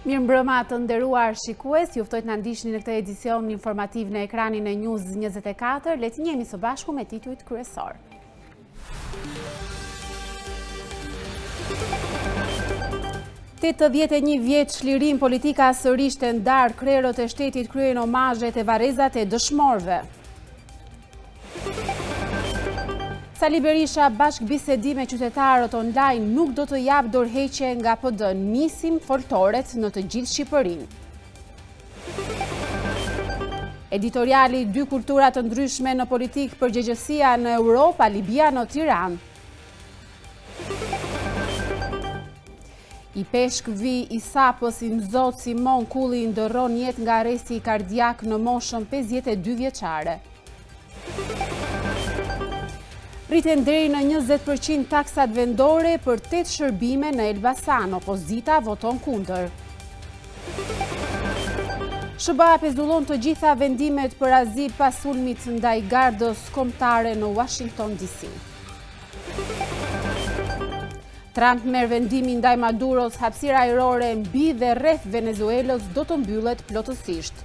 Mirëmbrëma të nderuar shikues, ju ftoj të na ndiqni në këtë edicion informativ në ekranin e News 24. Le të njihemi së bashku me titujt kryesor. Tetë 81 vjeç çlirim politika sërish të ndarë, krerët e shtetit kryen omazhet e varrezat e dëshmorëve. Sali Berisha bashkëbisedi me qytetarët online nuk do të jap dorëheqje nga PD, nisim foltoret në të gjithë Shqipërinë. Editoriali 2 kultura të ndryshme në politikë, përgjegjësia në Europë, Libia në Tiranë. I peshkvi i sapës i Mzot Simon Kulli ndërron jetë nga arresti kardiak në moshën 52 vjeçare. Rriten deri në 20% taksat vendore për 8 shërbime në Elbasan, opozita voton kundër. SBA pezullon të gjitha vendimet për azil pas sulmit ndaj gardës kombëtare në Washington DC. Trump merr vendimin ndaj Maduros, hapësira ajrore mbi dhe rreth Venezuelës do të mbyllet plotësisht.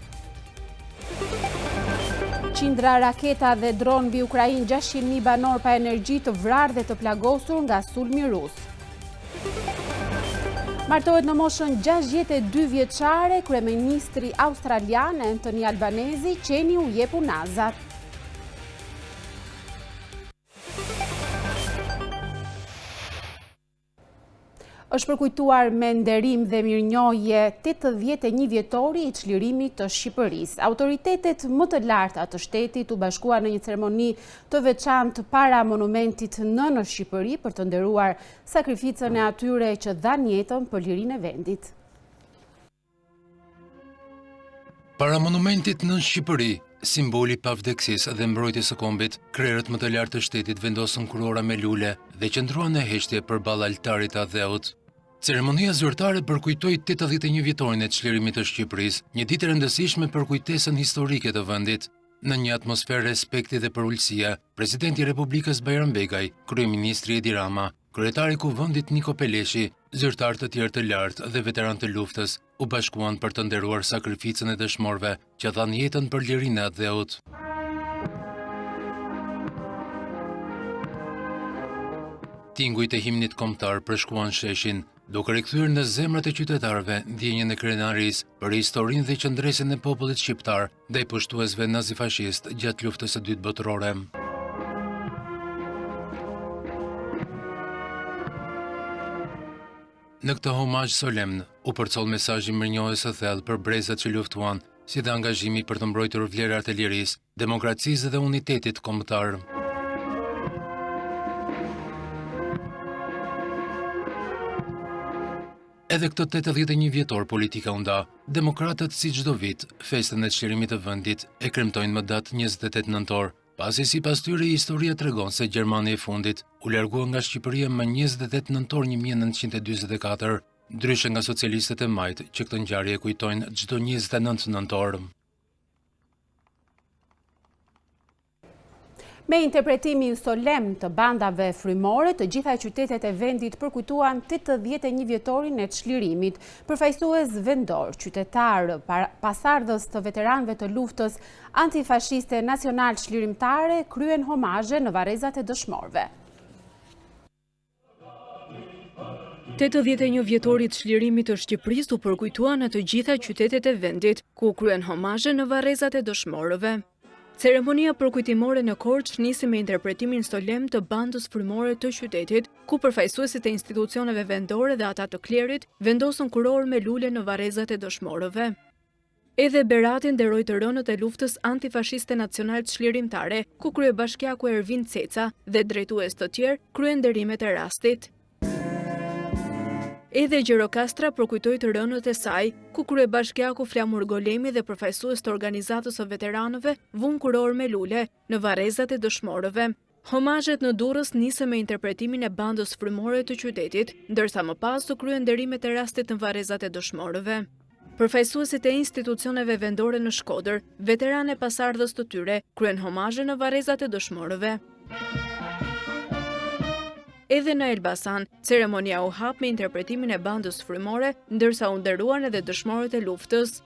Qindra raketa dhe dron mbi Ukrainë, 600.000 banor pa energji të vrarë dhe të plagosur nga sulmi rus. Martohet në moshën 62 vjeçare, kryeministri australian Anthony Albanese qeni u jep unazat. Është përkujtuar me nderim dhe mirënjohje 81 vjetori i çlirimit të Shqipërisë. Autoritetet më të larta të shtetit u bashkuan në një ceremoni të veçantë para monumentit në Shqipëri për të nderuar sakrificën e atyre që dhanë jetën për lirinë e vendit. Para monumentit në Shqipëri, simboli pavdeksisë dhe mbrojtjes së kombit, krerët më të lartë të shtetit vendosën kurora me lule dhe qëndruan në heshtje përballë altarit të dheut. Ceremonia zyrtare përkujtoi 81 vjetorin e çlirimit të Shqipërisë, një ditë e rëndësishme për kujtesën historike të vendit. Në një atmosferë respekti dhe për ulësia, Presidenti i Republikës Bajram Begaj, Kryeministri Edi Rama, Kryetari i Kuvendit Niko Peleshi, zyrtarë të tjerë të lartë dhe veteranë të luftës u bashkuan për të nderuar sakrificën e dëshmorëve që dhanë jetën për lirinë e dheut. Tingujt e himnit kombëtar përshkruan sheshin, duke rikthyer në zemrat e qytetarëve ndjenjën e krenarisë për historinë dhe qëndresën e popullit shqiptar ndaj pushtuesve nazifashist gjatë luftës së dytë botërore. Në këtë homazh solemn u përcoll mesazhi mirënjohjes së thellë për brezat që luftuan, si dhe angazhimi për të mbrojtur vlerat e lirisë, demokracisë dhe unitetit kombëtar. Edhe këtë 81 vjetor politika u nda, demokratët si çdo vit, festën e çlirimit të vendit e kremtojnë më datë 28 nëntor, pasi sipas tyre historia tregon se Gjermani i fundit u largua nga Shqipëria më 28 nëntor 1944, ndryshe nga socialistët e majt që këtë ngjarje kujtojnë çdo 29 nëntor. Me interpretimin solemn të bandave frymore, të gjitha qytetet e vendit përkujtuan 81 vjetorin e çlirimit, përfaqësues vendor, qytetar, pasardhës të veteranëve të luftës antifashiste nacional çlirimtare kryen homazhe në varrezat e dëshmorëve. 81 vjetorit çlirimit të Shqipërisë u përkujtuan në të gjitha qytetet e vendit, ku kryen homazhe në varrezat e dëshmorëve. Ceremonia përkujtimore në Korçë nisi me interpretimin solemn të bandës frymore të qytetit, ku përfaqësuesit e institucioneve vendore dhe ata të klerit vendosën kurorë me lule në varrezat e dëshmorëve. Edhe Berati nderoi të rënët e luftës antifashiste nacional çlirimtare, ku kryebashkiaku Ervin Ceca dhe drejtues të tjerë kryen nderimet e rastit. Edhe Gjirokastra përkujtoi të rënët e saj, ku kryebashkiaku Flamur Golemi dhe përfaqësues të organizatës së veteranëve vun kurorë me lule në varrezat e dëshmorëve. Homazhet në Durrës nisën me interpretimin e bandës frymore të qytetit, ndërsa më pas u kryen nderimet e rastit në varrezat e dëshmorëve. Përfaqësuesit e institucioneve vendore në Shkodër, veteranë e pasardhës të tyre, kryen homazhe në varrezat e dëshmorëve. Edhe në Elbasan, ceremonia u hap me interpretimin e bandës frymore, ndërsa u nderuan edhe dëshmorët e luftës.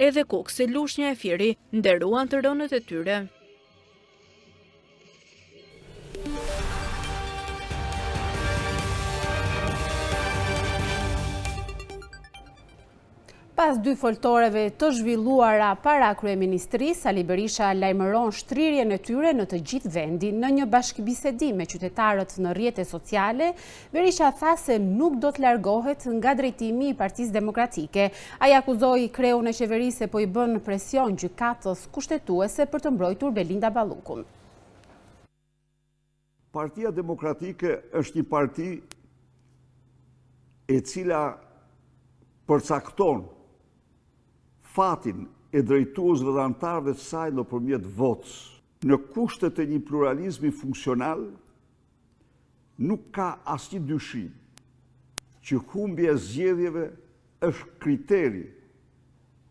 Edhe Koksi Lushnja e Fieri nderuan të rënët e tyre. Pas 2 foltoreve të zhvilluara para kryeministrisë, Sali Berisha lajmëron shtrirjen e tyre në të gjithë vendin. Në një bashkëbisedim me qytetarët në rrjete sociale, Berisha tha se nuk do të largohet nga drejtimi i Partisë Demokratike. Ai akuzoi kreun e qeverisë se po i bën presion gjykatës kushtetuese për të mbrojtur Belinda Ballukun. Partia Demokratike është një parti e cila përcakton fatin e drejtuesve dhe anëtarëve të saj nëpërmjet votës. Në kushtet e një pluralizmi funksional, nuk ka asnjë dyshim që humbja e zgjedhjeve është kriteri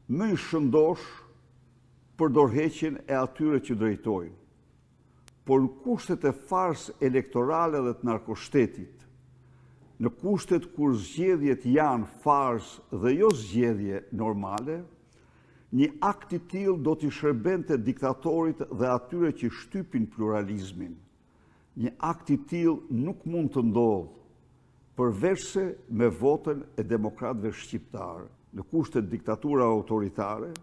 më i shëndosh për dorëheqjen e atyre që drejtojnë. Por në kushtet e farsë elektorale dhe të narkoshtetit, në kushtet kur zgjedhjet janë farsë dhe jo zgjedhje normale, një akt i tillë do t'i shërbente diktatorit dhe atyre që shtypin pluralizmin. Një akt i tillë nuk mund të ndodhë përveçse me votën e demokratëve shqiptarë. Në kushtet diktatura autoritare,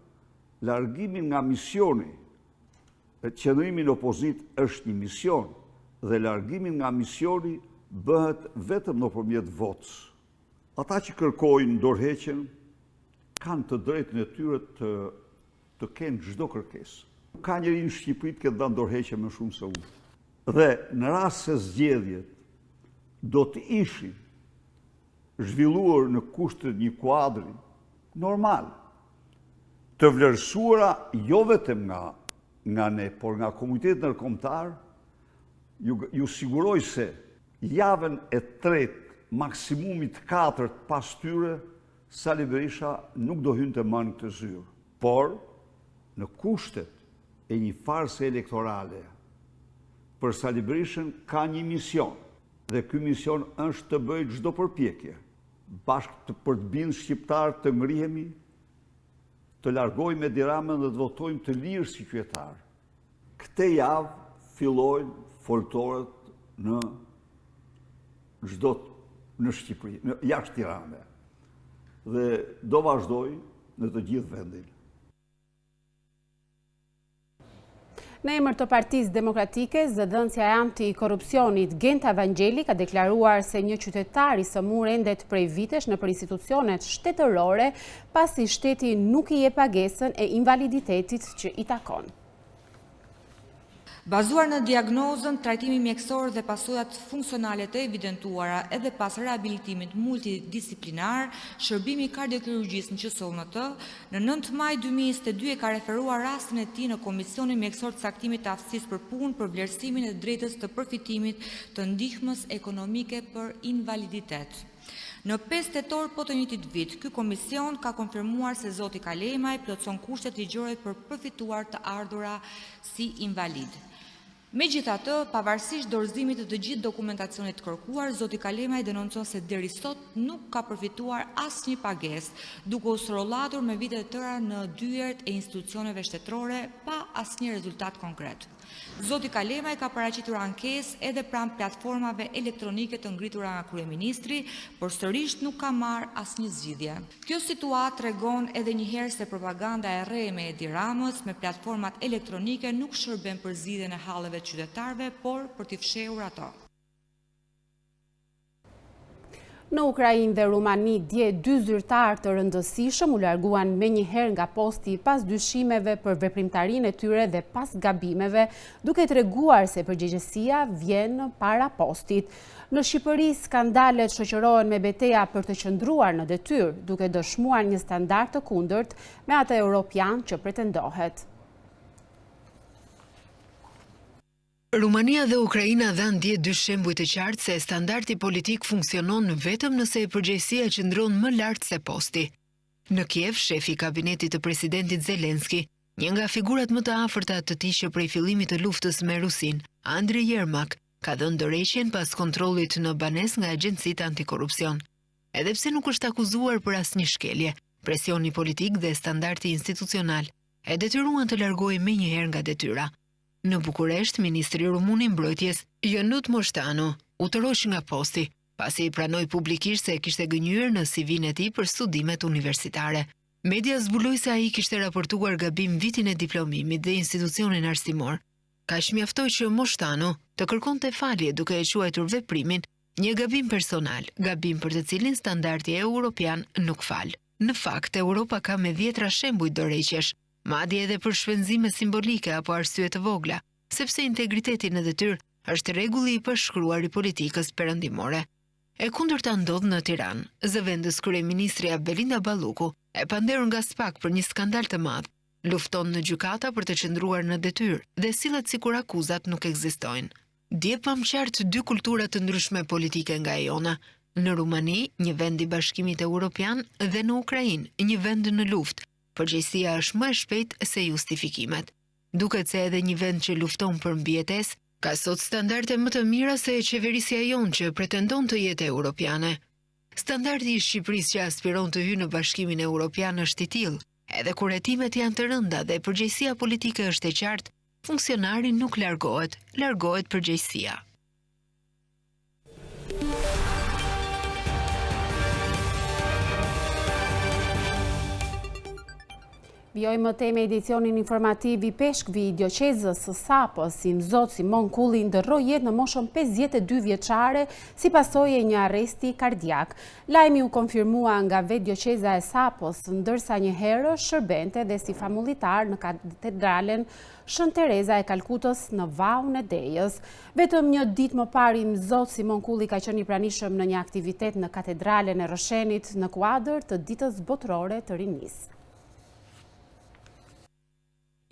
largimin nga misioni, qëndrimi në opozitë është një mision dhe largimin nga misioni bëhet vetëm nëpërmjet votës. Ata që kërkojnë dorëheqjen kanë të drejtën e tyre të kenë çdo kërkesë. Ka njeri në Shqipëri të ketë dhënë dorëheqje më shumë se unë. Dhe në rast se zgjedhjet do të ishin zhvilluar në kushte një kuadri normal, të vlerësuara jo vetëm nga ne, por nga komuniteti ndërkombëtar, ju siguroj se javën e tretë, maksimumit 4 pas tyre, Sali Berisha nuk do hynte më në këtë zyrë. Por, në kushtet e një farse elektorale, për Sali Berishën ka një mision, dhe ky mision është të bëjë çdo përpjekje, bashkë për të bindë shqiptarë të ngrihemi, të largojmë Edi Ramën dhe të votojmë të lirë si qytetarë. Këtë javë fillojnë foltorët në Shqipëri, jashtë Tiranës, dhe do vazhdoj në të gjithë vendin. Në emër të Partisë Demokratike, zëdhënësja e anti-korrupsionit Genta Vangeli ka deklaruar se një qytetar i sëmur endet prej vitesh nëpër institucionet shtetërore, pasi shteti nuk i jep pagesën e invaliditetit që i takon. Bazuar në diagnozën, trajtimi mjekësor dhe pasojat funksionale të evidentuara edhe pas rehabilitimit multidisiplinar, shërbimi kardiokirurgjisë në QSONT në 9 maj 2022 ka referuar rastin e tij në Komisionin Mjekësor të Caktimit të Aftësisë për Punë për vlerësimin e drejtës të përfitimit të ndihmës ekonomike për invaliditet. Në 5 tetor po të njëjtit vit, ky komision ka konfirmuar se zoti Kalemaj plotson kushtet ligjore për përfituar të ardhura si invalid. Megjithatë, pavarësisht dorëzimit të gjithë dokumentacionit të kërkuar, zoti Kalemaj denoncon se deri sot nuk ka përfituar asnjë pagesë, duke u srollatur me vite të tëra në dyert e institucioneve shtetërore pa asnjë rezultat konkret. Zoti Kalemaj ka paraqitur ankesë edhe pranë platformave elektronike të ngritura nga kryeministri, por sërish nuk ka marrë asnjë zgjidhje. Kjo situatë tregon edhe një herë se propaganda e re me Edi Ramës me platformat elektronike nuk shërben për zgjidhjen e halleve të qytetarëve, por për t'i fshehur ato. Në Ukrainë dhe Rumani, dje 2 zyrtarë të rëndësishëm u larguan menjëherë nga posti pas dyshimeve për veprimtarinë e tyre dhe pas gabimeve, duke treguar se përgjegjësia vjen para postit. Në Shqipëri, skandalet shoqërohen me betejë për të qëndruar në detyrë, duke dëshmuar një standard të kundërt me atë europian që pretendohet. Rumania dhe Ukraina dhanë dje 2 shembuj të qartë se standardi politik funksionon vetëm nëse e përgjegjësia qëndron më lart se posti. Në Kiev, shefi i kabinetit të presidentit Zelenski, një nga figurat më të afërta të tij që prej fillimit të luftës me Rusin, Andriy Yermak, ka dhënë dorëheqjen pas kontrollit në banesë nga agjencitë antikorrupsion. Edhe pse nuk është akuzuar për asnjë shkelje, presioni politik dhe standardi institucional e detyruan të largohej menjëherë nga detyra. Në Bukuresht, ministri rumun i mbrojtjes, Jonut Moshtanu, u tërhoq nga posti, pasi i pranoi publikisht se kishte gënjur në CV-n e tij për studimet universitare. Media zbuloi se ai kishte raportuar gabim vitin e diplomimit dhe institucionin arsimor. Kaq mjaftoi që Moshtanu të kërkonte falje duke e quajtur veprimin një gabim personal, gabim për të cilin standardi europian nuk fal. Në fakt, Europa ka me 10 shembuj dorëheqjesh, madje edhe për shpenzime simbolike apo arsye të vogla, sepse integriteti në detyrë është rregulli i pashkruar i politikës perëndimore. E kundërta ndodh në Tiranë. Zëvendës kryeministri Belinda Balluku e panderur nga SPAK për një skandal të madh, lufton në gjykata për të qëndruar në detyrë dhe sillet sikur akuzat nuk ekzistojnë. Dje pam qartë 2 kultura të ndryshme politike nga e jona. Në Rumani, një vend i Bashkimit Evropian, dhe në Ukrainë, një vend në luftë. Përgjegjësia është më e shpejtë se justifikimet. Duket se edhe një vend që lufton për mbijetesë ka sot standarde më të mira se qeverisja jonë që pretendon të jetë europiane. Standardi i Shqipërisë që aspiron të hyjë në Bashkimin Evropian është i tillë, edhe kur hetimet janë të rënda dhe përgjegjësia politike është e qartë, funksionari nuk largohet përgjegjësia. Vjojmë teme edicionin informativ i peshkvi i dioqezës së Sapos, si Mzot Simon Kulli ndërroi jetë në moshën 52 vjeçare si pasojë e një arresti kardiak. Lajmi u konfirmua nga vetë dioqeza e Sapos, ndërsa një herë shërbente dhe si famullitar në katedralen Shën Tereza e Kalkutës në Vaun e Dejës. Vetëm një ditë më parë Mzot Simon Kulli ka qenë i pranishëm në një aktivitet në katedralen e Roshenit në kuadër të ditës botërore të rinisë.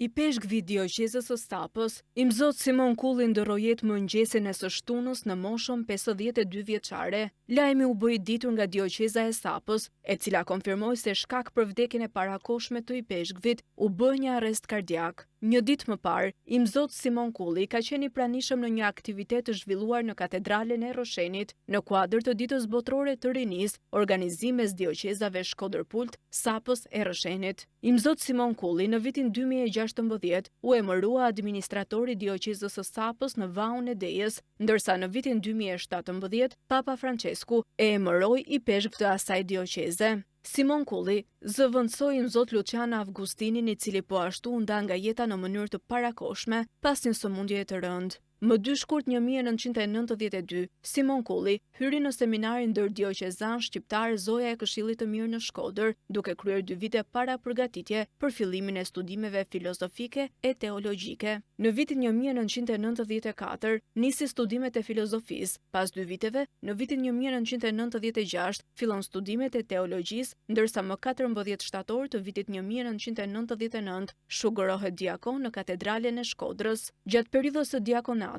I peshkvi dioqezës së Sapos, i Mzot Simon Kulli ndërroi jetë mëngjesin e së shtunës në moshën 52 vjeçare. Lajmi u bë i ditur nga dioqeza e Sapos, e cila konfirmoi se shkak për vdekjen e parakoshme të i peshkvit u bë një arrest kardiak. Një ditë më parë, i Mzot Simon Kulli ka qenë i pranishëm në një aktivitet të zhvilluar në katedralen e Roshenit, në kuadër të ditës botërore të rinisë, organizim mes dioqezave Shkodër-Pult, Sapos e Roshenit. I Mzot Simon Kulli në vitin 2016 u emërua administratori dioqezës së Sapos në Vaun e Dejës, ndërsa në vitin 2017 Papa Francesku e emëroi i peshkv të asaj dioqeze. Simon Kulli zëvendësoi Mzot Luciana Avgustinin, i cili po ashtu nda nga jeta në mënyrë të parakoshme pas një sëmundje të rëndë. Më 2 shkurt 1992, Simon Kulli hyri në seminarin ndërdioqezan shqiptar Zoja e Këshillit të Mirë në Shkodër, duke kryer 2 vite para përgatitje për fillimin e studimeve filozofike e teologjike. Në vitin 1994 nisi studimet e filozofisë. Pas 2 viteve, në vitin 1996 fillon studimet e teologjisë, ndërsa më 14 shtator të vitit 1999 shugërohet diakon në katedralen e Shkodrës. Gjatë periudhës së diakonatit,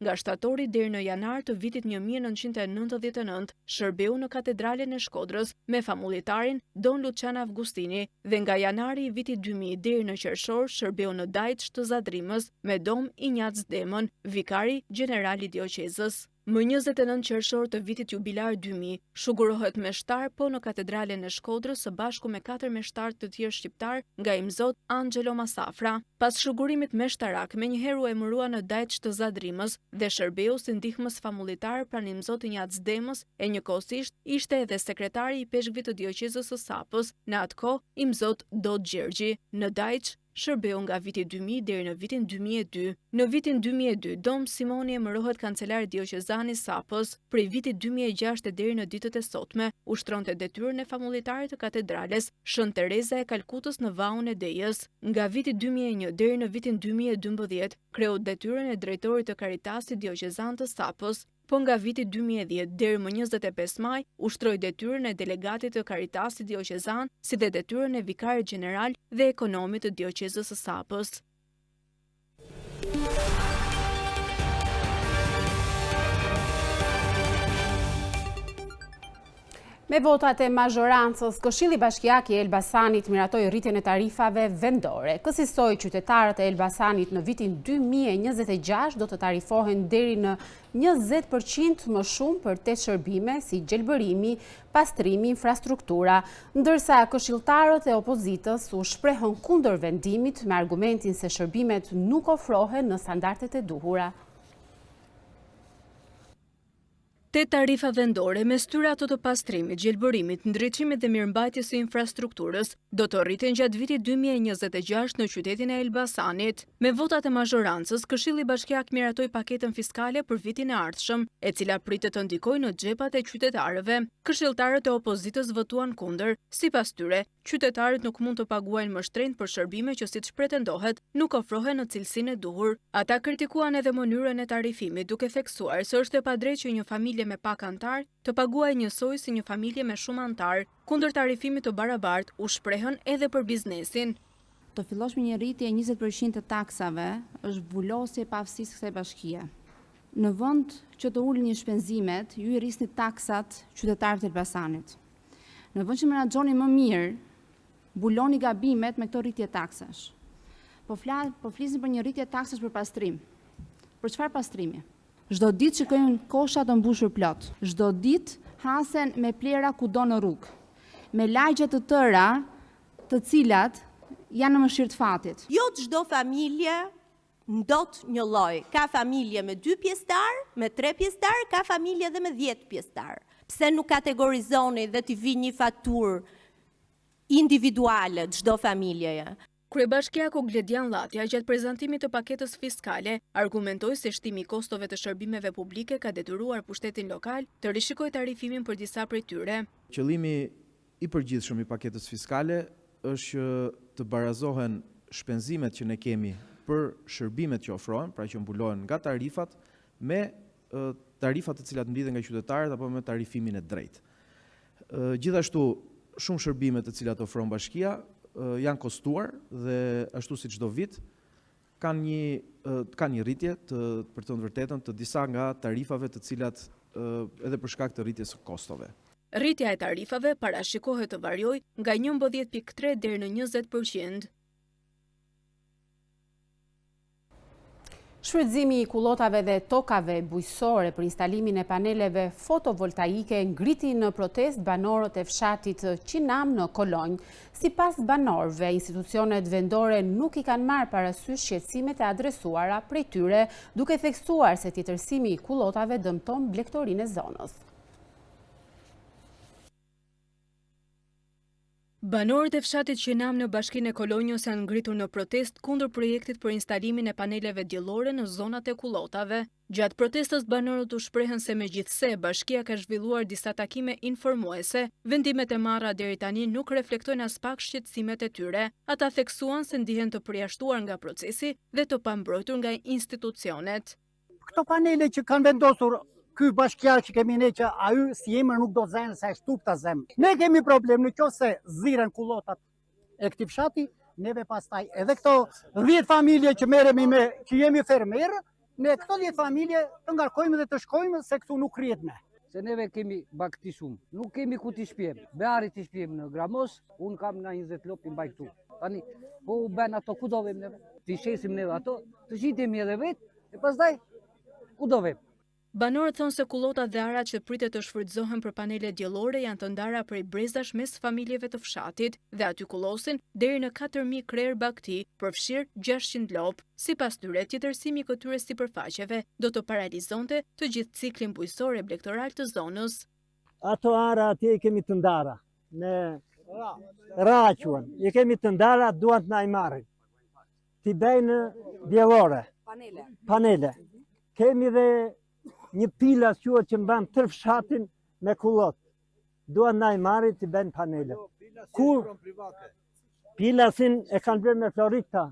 nga shtatori deri në janar të vitit 1999, shërbeu në katedralen e Shkodrës me famullitarin Don Lucian Avgustini dhe nga janari i vitit 2000 deri në qershor shërbeu në Dajç të Zadrimës me Dom Injac Demon, vikari gjeneral i dioqezës. Më 29 qershor të vitit jubilar 2000, shugurohet meshtar po në katedralen e Shkodrës së bashku me 4 meshtar të tjerë shqiptar nga i Mzot Angelo Masafra. Pas shugurimit meshtarak, menjëherë u emërua në Dajç të Zadrimës dhe shërbeu si ndihmës famullitar pranë i Mzot Injac Demës, e njëkohësisht ishte edhe sekretari i peshkvit të dioqezës së Sapos, në atë kohë i Mzot Dod Gjergji. Në Dajç shërbeu nga viti 2000 deri në vitin 2002. Në vitin 2002, Dom Simoni emërohet kancelar dioqezan i Sapos. Prej vitit 2006 deri në ditët e sotme, ushtronte detyrën e famullitarit të katedrales Shën Tereza e Kalkutës në Vaun e Dejës. Nga viti 2001 deri në vitin 2012, kreu detyrën e drejtorit të Karitasit dioqezan të Sapos. Po nga viti 2010 deri më 25 maj, ushtroi detyrën e delegatit të Karitasit dioqezan, si dhe detyrën e vikarit gjeneral dhe ekonomit të dioqezës së Sapos. Me votat e mazhorancës, Këshilli Bashkiak i Elbasanit miratoi rritjen e tarifave vendore. Kësaj qytetarët e Elbasanit në vitin 2026 do të tarifohen deri në 20% më shumë për 8 shërbime si gjelbërimi, pastrimi, infrastruktura, ndërsa këshilltarët e opozitës u shprehën kundër vendimit me argumentin se shërbimet nuk ofrohen në standardet e duhura. 8 tarifa vendore me styre ato të pastrimit, gjelbërimit, ndriçimit dhe mirëmbajtjes së infrastrukturës do të rriten gjatë vitit 2026 në qytetin e Elbasanit. Me votat e mazhorancës, Këshilli Bashkiak miratoi paketën fiskale për vitin e ardhshëm, e cila pritet të ndikojë në xhepat e qytetarëve. Këshilltarët e opozitës votuan kundër. Sipas tyre, qytetarët nuk mund të paguajnë më shtrenjtë për shërbime që siç pretendohet nuk ofrohen në cilësinë e duhur. Ata kritikuan edhe mënyrën e tarifimit, duke theksuar se është e padrejtë që një familje me pak antar të paguajë njësoj si një familje me shumë antar. Kundër tarifimit të barabartë u shprehën edhe për biznesin. Të fillosh me një rritje 20% të taksave është vulosje pa aftësisë kësaj bashkie. Në vend që të ulni shpenzimet, ju i rrisni taksat qytetarët e Elbasanit. Në vend që menaxhoni më mirë, mbuloni gabimet me këto rritje taksash. Po flisim për një rritje taksash për pastrim. Për çfarë pastrimi? Çdo ditë shikojnë kosha të mbushur plot. Çdo ditë hasen me plera kudo në rrugë. Me lagje të tëra, të cilat janë në mëshirë të fatit. Jo çdo familje ndot një lloj. Ka familje me 2 pjesëtar, me 3 pjesëtar, ka familje dhe me 10 pjesëtar. Pse nuk kategorizoni dhe t'i vi një faturë individuale çdo familjeje? Kryebashkiaku Gledian Llatja, gjatë prezantimit të paketës fiskale, argumentoi se shtimi i kostove të shërbimeve publike ka detyruar pushtetin lokal të rishikojë tarifimin për disa prej tyre. Qëllimi i përgjithshëm i paketës fiskale është që të barazohen shpenzimet që ne kemi për shërbimet që ofrohen, pra që mbulohen nga tarifat, me tarifat të cilat mblidhen nga qytetarët apo me tarifimin e drejtë. Gjithashtu, shumë shërbime të cilat ofron bashkia janë kostuar dhe ashtu si çdo vit kanë një rritje për të vërtetën të disa nga tarifave të cilat edhe për shkak të rritjes së kostove. Rritja e tarifave parashikohet të variojë nga 11.3 deri në 20%. Shfrytëzimi i kullotave dhe tokave bujqësore për instalimin e paneleve fotovoltaike ngriti në protest banorët e fshatit Qinam në Kolonjë. Sipas banorëve, institucionet vendore nuk i kanë marrë parasysh shqetësimet e adresuara prej tyre, duke theksuar se tjetërsimi i kullotave dëmton blegtorinë e zonës. Banorët e fshatit Qinam në bashkinë e Kolonjës janë ngritur në protest kundër projektit për instalimin e paneleve diellore në zonat e kullotave. Gjatë protestës banorët u shprehën se megjithse bashkia ka zhvilluar disa takime informuese, vendimet e marra deri tani nuk reflektojnë as pak shqetësimet e tyre. Ata theksuan se ndihen të përjashtuar nga procesi dhe të pambrojtur nga institucionet. Këto panele që kanë vendosur ky bashkia që kemi ne që aty si emër nuk do zenë se shtup ta zem. Ne kemi problem në qoftë se ziren kullotat e këtij fshati, neve pastaj edhe këto 10 familje që merremi me që jemi fermerë, ne këto 10 familje të ngarkojmë dhe të shkojmë se këtu nuk rrihet me. Se neve kemi bakti shumë, nuk kemi ku t'i shpjem. Beari t'i shpjem në Gramos, unë kam nga 20 lop t'i mbaj këtu. Tani, po u ben ato ku do vem neve? T'i shesim neve ato, të gjitemi edhe vetë, e pastaj ku do vem? Banorët thonë se kullotat dhe arat që pritet të shfrytëzohen për panele diellore janë të ndara prej brezash mes familjeve të fshatit dhe aty kullosin deri në 4.000 krerë bakti, përfshirë 600 lop. Sipas tyre, tjetërsimi i këtyre sipërfaqeve do të paralizonte të gjithë ciklin bujqësor e blegtoral të zonës. Ato ara atje i kemi të ndara, në raquen, i kemi të ndara, duan të na i marrin. T'i bëjnë diellore, panele. Kemi dhe një pila që mban tërë fshatin me kullot. Duan na i marrin t'i bëjnë panele. Kur pilasin e kanë bërë me Florikta.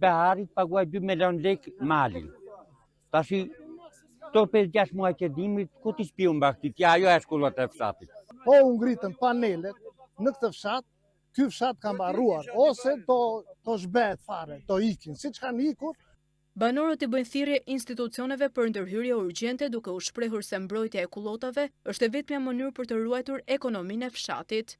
Beharit paguaj 2 milion lek malin. Tashi, to 5-6 muaj që dimrit, ku t'i shpiu mba këti? Tja ajo e shkullot e fshatit. Po u ngritën panelet në këtë fshat, ky fshat ka mbarruar, ose to zhbehet fare, to ikin, si që kanë ikur. Banorët i bëjnë thirrje institucioneve për ndërhyrje urgjente duke u shprehur se mbrojtja e kullotave është e vetmja mënyrë për të ruajtur ekonominë e fshatit.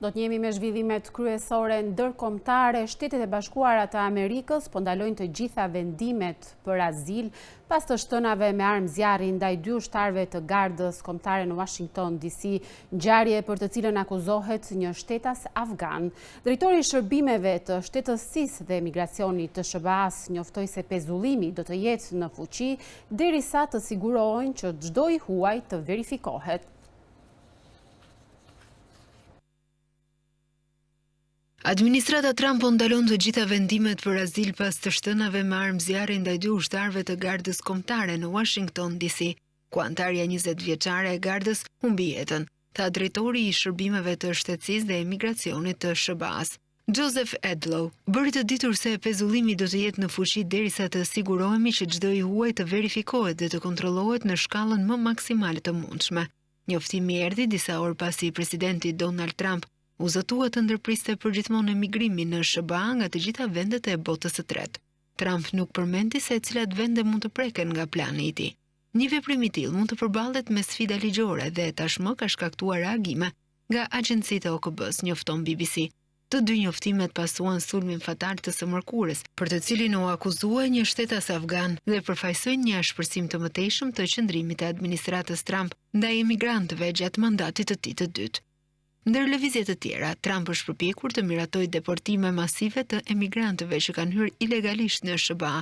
Do të njemi me zhvillimet kryesore ndërkombëtare. Shtetet e Bashkuara të Amerikës po ndalojnë të gjitha vendimet për azil pas të shtënave me armë zjarri ndaj 2 ushtarëve të gardës kombëtare në Washington DC, ngjarje për të cilën akuzohet një shtetas afgan. Drejtori i shërbimeve të shtetësisë dhe migracionit të SBA-s njoftoi se pezullimi do të jetë në fuqi derisa të sigurohen që çdo i huaj të verifikohet. Administrata Trump po ndalon të gjitha vendimet për azil pas të shtënave me armë zjarri ndaj 2 ushtarëve të gardës kombëtare në Washington DC, ku antarja 20 vjeçare e gardës humbi jetën, tha drejtori i shërbimeve të shtetësisë dhe emigracionit të SBA-s. Joseph Edlow bëri të ditur se pezullimi do të jetë në fuqi derisa të sigurohemi që çdo i huaj të verifikohet dhe të kontrollohet në shkallën më maksimale të mundshme. Njoftimi erdhi disa orë pasi presidenti Donald Trump u zëtua të ndërpriste përgjithmonë emigrimin në SBA nga të gjitha vendet e botës së tretë. Trump nuk përmendi se cilat vende mund të preken nga plani i tij. Një veprim i tillë mund të përballet me sfida ligjore dhe tashmë ka shkaktuar reagime nga agjencitë e OKB-s, njofton BBC. Të dy njoftimet pasuan sulmin fatal të së mërkurës, për të cilin u akuzua një shtetas afgan dhe përfaqësojnë një ashpërsim të mëtejshëm të qëndrimit të administratës Trump ndaj emigrantëve gjatë mandatit të tij të dytë. Ndër lëvizje të tjera, Trump është përpjekur të miratojë deportime masive të emigrantëve që kanë hyrë ilegalisht në SBA,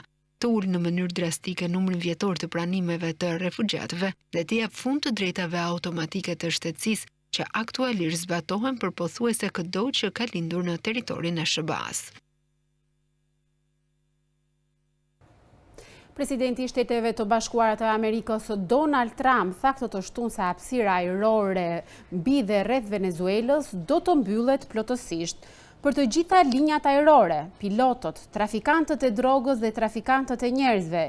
të ulë në mënyrë drastike numrin vjetor të pranimeve të refugjatëve dhe të jap fund të drejtave automatike të shtetësisë që aktualisht zbatohen për pothuajse çdo që ka lindur në territorin e SBA-s. Presidenti i Shteteve të Bashkuara të Amerikës Donald Trump tha këtë shtunë se hapësira ajrore mbi dhe rreth Venezuelës do të mbyllet plotësisht. Për të gjitha linjat ajrore, pilotët, trafikantët e drogës dhe trafikantët e njerëzve,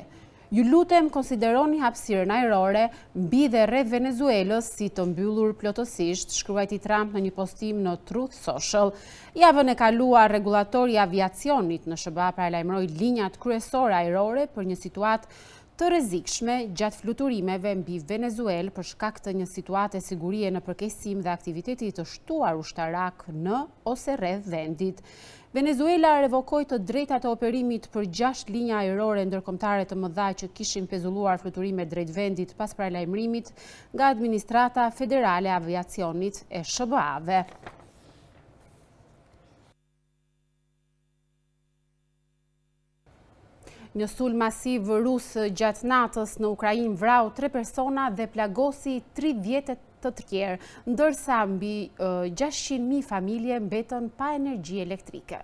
ju lutem konsideroni hapësirën ajrore mbi dhe rreth Venezuelës si të mbyllur plotësisht, shkruajti Trump në një postim në Truth Social. Javën e kaluar regulatori i aviacionit në SBA paralajmëroi linjat kryesore ajrore për një situatë të rrezikshme gjatë fluturimeve mbi Venezuelë për shkak të një situate sigurie në përkeqësim dhe aktivitetit të shtuar ushtarak në ose rreth vendit. Venezuela revokoi të drejtat e operimit për 6 linja ajrore ndërkombëtare të mëdha që kishin pezulluar fluturime drejt vendit pas paralajmërimit nga Administrata Federale e Aviacionit e SBA-ve. Një sulm masiv rus gjatë natës në Ukrainë vrau 3 persona dhe plagosi 30 të tjerë, ndërsa mbi 600.000 familje mbetën pa energji elektrike.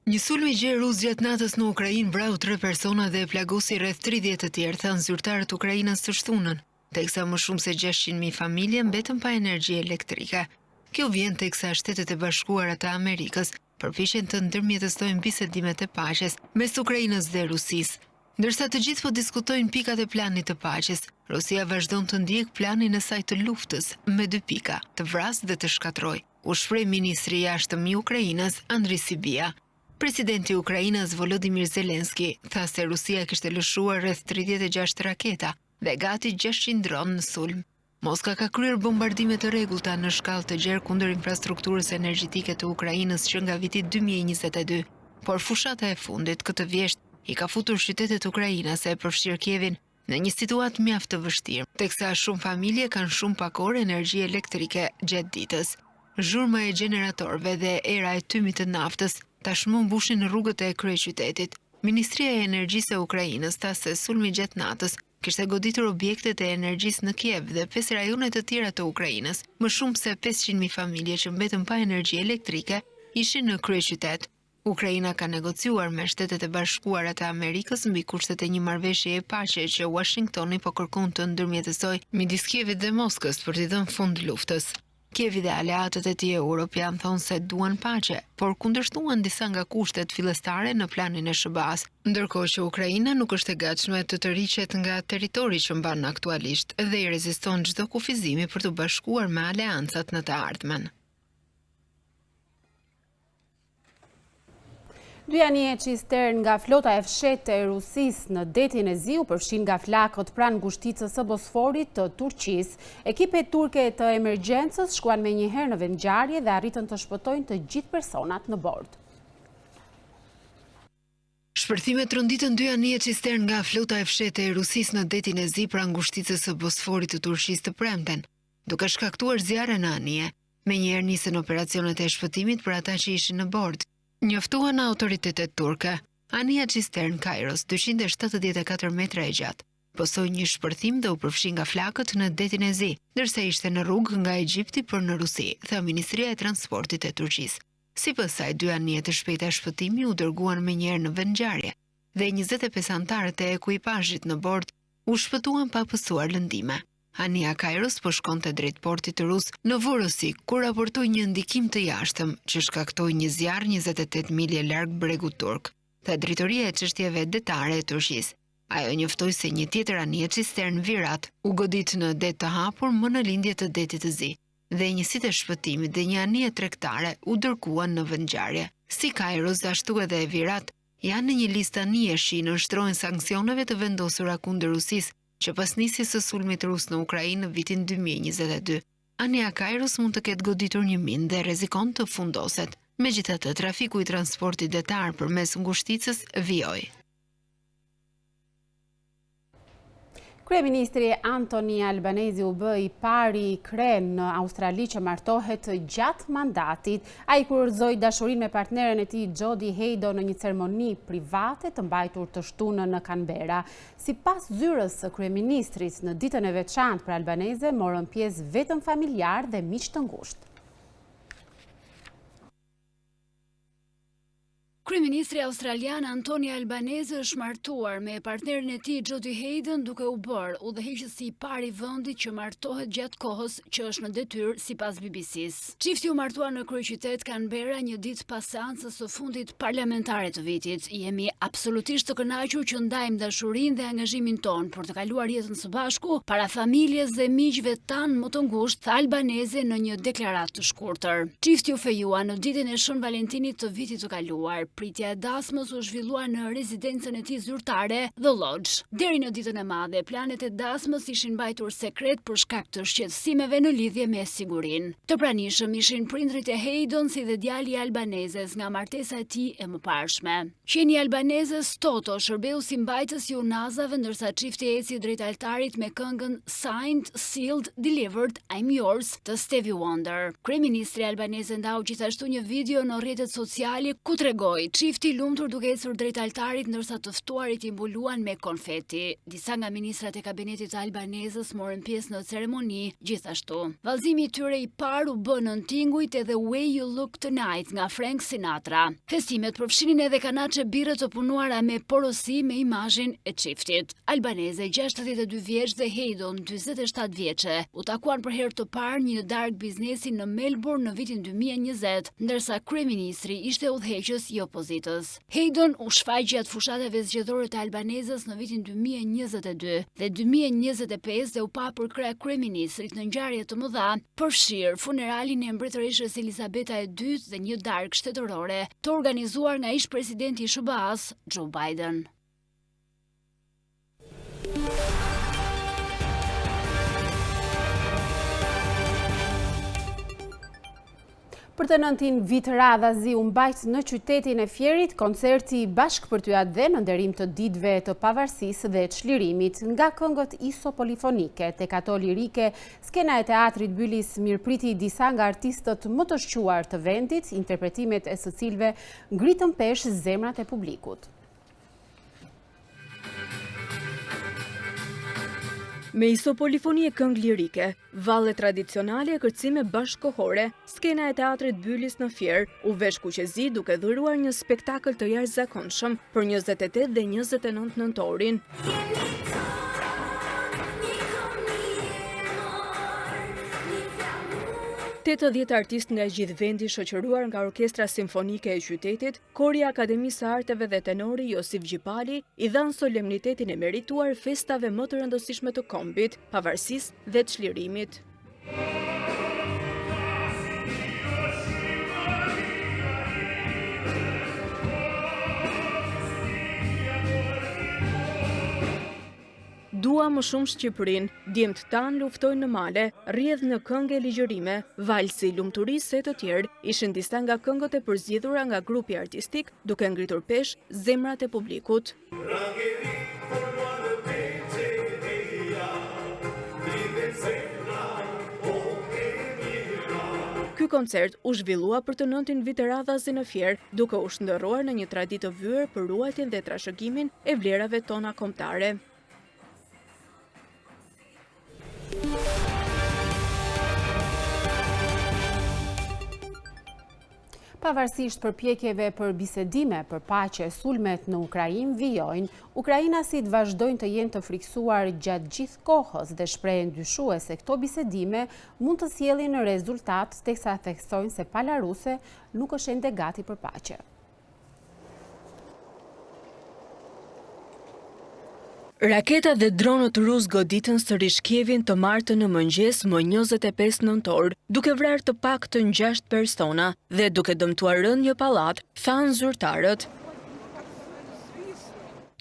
Një sulm i gjerë rus gjatë natës në Ukrainë vrau 3 persona dhe plagosi rreth 30 të tjerë, thanë zyrtarët ukrainës së shtunën, teksa më shumë se 600.000 familje mbetën pa energji elektrike. Kjo vjen teksa Shtetet e Bashkuara të Amerikës përpiqen të ndërmjetësojnë bisedimet e paqes mes Ukrainës dhe Rusisë. Ndërsa të gjithë po diskutojnë pikat e planit të paqes, Rusia vazhdon të ndjek planin e saj të luftës me 2 pika, të vrasë dhe të shkatrojë, u shpreh ministri i jashtëm i Ukrainës, Andriy Sybiha. Presidenti i Ukrainës Volodymyr Zelensky tha se Rusia kishte lëshuar rreth 36 raketa dhe gati 600 dronë në sulm. Moska ka kryer bombardime të rregullta në shkallë të gjerë kundër infrastrukturës energjetike të Ukrainës që nga viti 2022, por fushata e fundit këtë vjesht i ka futur qytetet ukrainase përfshirë Kievin në një situatë mjaft të vështirë, teksa shumë familje kanë shumë pak orë energji elektrike gjatë ditës. Zhurma e gjeneratorëve dhe era e tymit të naftës tashmë mbushin rrugët e kryeqytetit. Ministria e Energjisë e Ukrainës tha se sulmi gjatë natës kishte goditur objektet e energjisë në Kiev dhe 5 rajone të tjera të Ukrainës. Më shumë se 500.000 familje që mbetën pa energji elektrike ishin në kryeqytet. Ukraina ka negociuar me Shtetet e Bashkuara të Amerikës mbi kushtet e një marrëveshjeje paqe që Washingtoni po kërkon të ndërmjetësojë midis Kievit dhe Moskës për t'i dhënë fund luftës. Kievi dhe aleatët e tij europian thonë se duan paqe, por kundërshtuan disa nga kushtet fillestare në planin e SBA-s, ndërkohë që Ukraina nuk është e gatshme të tërhiqet nga territori që mban aktualisht dhe i reziston çdo kufizimi për të bashkuar me aleancat në të ardhmen. Dy anije cistern nga flota e fshehtë e Rusisë në detin e Zi u përfshin nga flakët pranë ngushticës së Bosforit të Turqisë. Ekipet turke të emergjencës shkuan menjëherë në vendngjarje dhe arritën të shpëtojnë të gjithë personat në bord. Shpërthimet rënditën dy anije cistern nga flota e fshehtë e Rusisë në detin e Zi pranë ngushticës së Bosforit të Turqisë të premten, duke shkaktuar zjarre në anije. Menjëherë nisën operacionet e shpëtimit për ata që ishin në bord. Njoftuan autoritetet turke. Anija cistern Kairos, 274 metra e gjatë, posoi një shpërthim dhe u përfshi nga flakët në detin e Zi, ndërsa ishte në rrugë nga Egjipti për në Rusi, tha Ministria e Transportit e Turqisë. Sipas saj, dy anije të shpejta shpëtimi u dërguan menjëherë në vendngjarje dhe 25 anëtarët e ekuipazhit në bord u shpëtuan pa pësuar lëndime. Anija Kairos po shkonte drejt portit rus në Vorosi, ku raportoi një ndikim të jashtëm që shkaktoi një zjarr 28 milje larg bregut turk, tha Drejtoria e çështjeve detare e Turqisë. Ajo njoftoi se një tjetër anije cistern Virat u godit në det të hapur më në lindje të detit të Zi, dhe njësitë e shpëtimit dhe një anije tregtare u dërguan në vendngjarje. Si Kairos, ashtu edhe e Virat janë në një listë anijeshi në nshtrohen sanksioneve të vendosura kundër Rusisë që pas nisjes së sulmit rus në Ukrainë në vitin 2022. Anija Kairos mund të ketë goditur një minë dhe rrezikon të fundoset. Megjithatë, trafiku i transportit detar përmes ngushticës vijoi. Kryeministri Anthony Albanese u bë i pari krye në Australi që martohet gjatë mandatit. Ai kurorëzoi dashurinë me partneren e tij Jodie Haydon në një ceremoni private të mbajtur të shtunën në Canberra. Sipas zyrës së kryeministrit, në ditën e veçantë për Albanese morën pjesë vetëm familjar dhe miq të ngushtë. Kryeministri australian Anthony Albanese është martuar me partnerin e tij Jodie Haydon duke u bërë udhëheqësi i parë i vendit që martohet gjatë kohës që është në detyrë sipas BBC-s. Çifti u martua në kryeqytet Canberra një ditë pas seancës së fundit parlamentare të vitit. Jemi absolutisht të kënaqur që ndajmë dashurinë dhe angazhimin ton për të kaluar jetën së bashku para familjes dhe miqve tan më të ngushtë, tha Albanese në një deklaratë të shkurtër. Çifti u fejua në ditën e Shën Valentinit të vitit të kaluar. Pritja e dasmës u zhvillua në rezidencën e tij zyrtare, The Lodge. Deri në ditën e madhe, planet e dasmës ishin mbajtur sekret për shkak të shqetësimeve në lidhje me sigurinë. Të pranishëm ishin prindrit e Haydon si dhe djali i Albaneses nga martesa e tij e mëparshme. Qeni Albaneses Toto shërbeu si mbajtës i unazave ndërsa çifti eci drejt altarit me këngën Signed, Sealed, Delivered, I'm Yours të Stevie Wonder. Kryeministri Albanese ndau gjithashtu një video në rrjetet sociale ku tregoi çifti lumtur duke ecur drejt altarit ndërsa të ftuarit i mbuluan me konfeti. Disa nga ministrat e kabinetit të Albanesës morën pjesë në ceremoni gjithashtu. Vallëzimi i tyre i parë u bë nën tingujt edhe Way You Look Tonight nga Frank Sinatra. Festimet përfshinin edhe kanaçe birre të punuara me porosi me imazhin e çiftit. Albanese 62 vjeç dhe Haydon 47 vjeçe u takuan për herë të parë një darkë biznesi në Melbourne në vitin 2020, ndërsa kryeministri ishte udhëheqës i opozitës. Haydon u shfaq gjatë fushatave zgjedhore të Albanesës në vitin 2022 dhe 2025 dhe u pa për kryeministrit në ngjarje të mëdha, përfshirë funeralin e mbretëreshës Elizabeta II dhe një darkë shtetërore të organizuar nga ish-presidenti i SBA-s Joe Biden. Për të 9 vit radha Zi u mbajt në qytetin e Fierit koncerti bashkëpërtyat dhe në nderim të ditëve të pavarësisë dhe çlirimit. Nga këngët iso polifonike tek ato lirike, skena e teatrit Bylis mirëpriti disa nga artistët më të shquar të vendit, interpretimet e së cilëve ngritën pesh zemrat e publikut. Me iso polifonie këngë lirike, valle tradicionale e kërcime bashkëkohore, skena e teatrit Bylis në Fier u vesh kuqezi duke dhuruar një spektakël të jashtëzakonshëm për 28 dhe 29 nëntorin. 80 artistë nga gjithë vendi shoqëruar nga Orkestra Simfonike e Qytetit, Kori i Akademisë së Arteve dhe tenori Josif Gjipali i dhanë solemnitetin e merituar festave më të rëndësishme të kombit, pavarësisë dhe çlirimit. Dua më shumë Shqipërinë, djemt tan luftojnë në male, rrjedh në këngë e ligjërime, valsi, lumturisë e të tjerë ishin disa nga këngët e përzgjedhura nga grupi artistik, duke ngritur pesh zemrat e publikut. Ky koncert u zhvillua për të 9 vite radhazi në Fier, duke u shndërruar në një traditë të vyer për ruajtjen dhe trashëgimin e vlerave tona kombëtare. Pavarësisht përpjekjeve për bisedime për paqe, sulmet në Ukrainë vijojnë, ukrainasit vazhdojnë të jenë të friksuar gjatë gjithë kohës dhe shprehen dyshue se këto bisedime mund të sjellin rezultat, teksa theksojnë se pala ruse nuk është ende gati për paqe. Raketa dhe dronët rus goditën sërish Kievin të martën në mëngjes më 25 nëntor, duke vrarë të paktën 6 persona dhe duke dëmtuar rënë një pallat, thanë zyrtarët.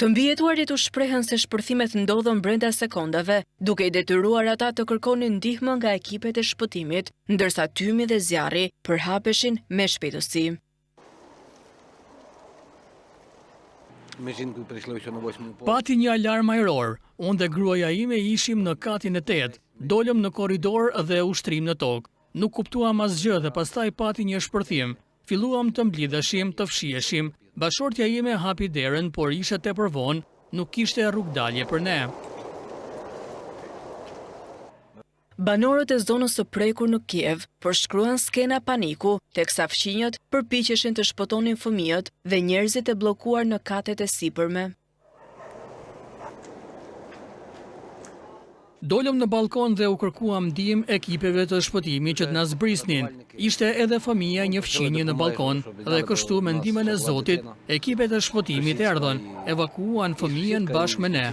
Të mbijetuarit u shprehen se shpërthimet ndodhen brenda sekondave, duke i detyruar ata të kërkonin ndihmë nga ekipet e shpëtimit, ndërsa tymi dhe zjarri përhapeshin me shpejtësi. Pati një alarm ajror, unë dhe gruaja ime ishim në katin e 8, dolëm në korridor dhe ushtrim në tokë. Nuk kuptuam asgjë dhe pastaj pati një shpërthim. Filluam të mblidheshim, të fshiheshim. Bashortja ime hapi derën, por ishte tepër vonë, nuk kishte rrugdalje për ne. Banorët e zonës së prekur në Kiev përshkruan skena paniku, teksa fqinjët përpiqeshin të shpëtonin fëmijët dhe njerëzit e bllokuar në katet e sipërme. Dolëm në balkon dhe u kërkuam ndihmë ekipeve të shpëtimit që të na zbrisnin. Ishte edhe fëmia një fqinje në balkon dhe kështu me ndihmën e Zotit, ekipet e shpëtimit erdhën, evakuuan fëmijën bashkë me ne.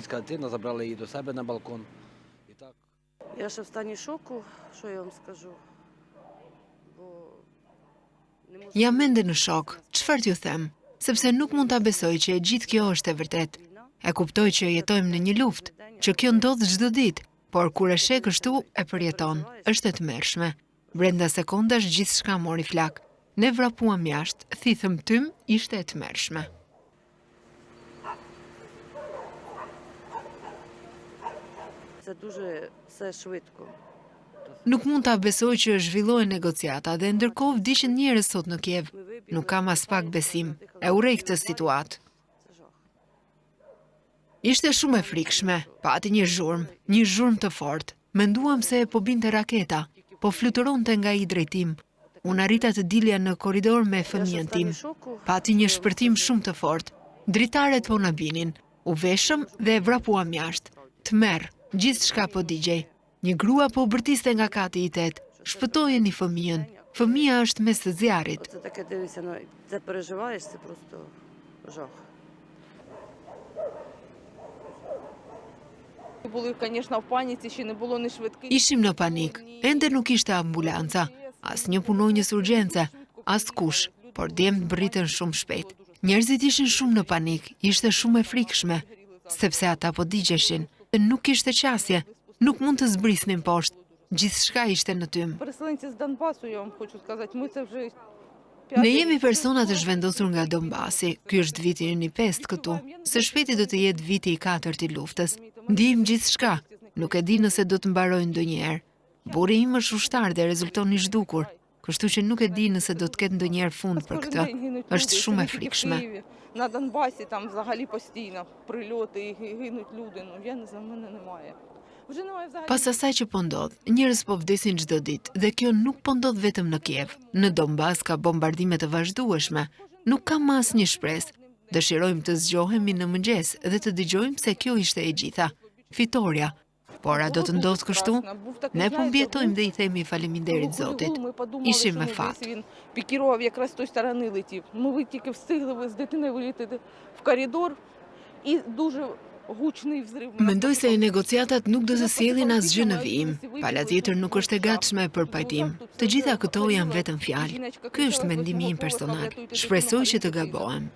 Я ще в стані шоку, що я вам скажу. Jam ende në shok, çfarë t'ju them? Sepse nuk mund ta besoj që e gjithë kjo është e vërtet. E kuptoj që jetojmë në një luftë, që kjo ndodh çdo ditë, por kur e sheh kështu e përjeton, është e tmerrshme. Brenda sekondash gjithçka mori flak. Ne vrapuam jashtë, thithëm tym, ishte e tmerrshme. Це дуже все швидко. Nuk mund ta besoj që zhvillohen negociata dhe ndërkohë vdiqën njerëz sot në Kiev. Nuk kam as pak besim. E urrej këtë situatë. Ishte shumë e frikshme, pati një zhurmë të fortë. Menduam se po binte raketa, po fluturonte nga i drejtim. Unë arrita të dilja në korridor me fëmijën tim. Pati një shpërthim shumë të fortë. Dritaret po na binin. U veshëm dhe e vrapuam jashtë. Tmerr. Gjithçka po digjej. Një grua po bërtiste nga kati i 8. Shpëtojeni fëmijën. Fëmia është mes të zjarrit. Це таке дивишся, ну це переживаєш, це просто жах. Ishim në panik. Ende nuk ishte ambulanca, as një punonjës urgjence, as kush, por djemt bërritën shumë shpejt. Njerëzit ishin shumë në panik, ishte shumë e frikshme, sepse ata po digjeshin. Nuk ishte qasje, nuk mund të zbrisnin poshtë, gjithçka ishte në tym. Ne jemi persona të zhvendosur nga Donbasi, ky është viti i 5 këtu, se shpejti do të jetë viti i 4 i luftës. Ndijmë gjithçka, nuk e di nëse do të mbarojnë ndonjëherë. Burri im është ushtar dhe rezulton i zhdukur, kështu që nuk e di nëse do të ketë ndonjëherë fund për këtë. Është shumë e frikshme. На Донбасі там взагалі постійно прильоти і гинуть люди, ну я не знаю, мене немає. Pas asaj që po ndodh, njerëz po vdesin çdo ditë dhe kjo nuk po ndodh vetëm në Kiev. Në Donbas ka bombardime të vazhdueshme. Nuk kam asnjë shpresë. Dëshirojmë të zgjohemi në mëngjes dhe të dëgjojmë se kjo ishte e gjitha. Fitoria. Por a do të ndodhë kështu? Ne po mbjetojmë dhe i themi faleminderit Zotit. Ishim me fat. Пикировав якраз з тої сторони летів. Ми тільки встигли з дитиною вилітати в коридор і дуже гучний взрив. Mendoj se negociatat nuk do të sjellin asgjë në vijim. Pala tjetër nuk është e gatshme për pajtim. Të gjitha këto janë vetëm fjalë. Ky është mendimi im personal. Shpresoj që të gabohem.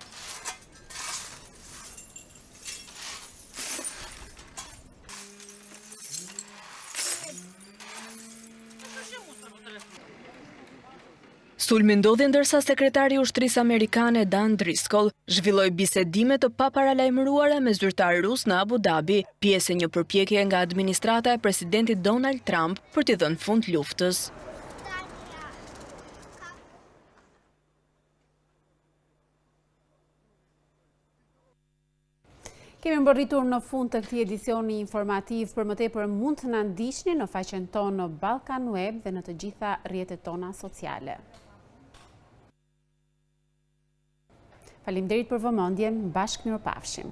Sulmi ndodhi ndërsa sekretari i ushtrisë amerikane Dan Driscoll zhvilloi bisedime të paparalajmëruara me zyrtar rus në Abu Dhabi, pjesë e një përpjekje nga administrata e presidentit Donald Trump për t'i dhënë fund luftës. Kemi mbërritur në fund të këtij edicioni informativ. Për më tepër mund të na ndiqni në faqen tonë në Ballkan Web dhe në të gjitha rrjetet tona sociale. Faleminderit për vëmendjen, bashkë mirupafshim.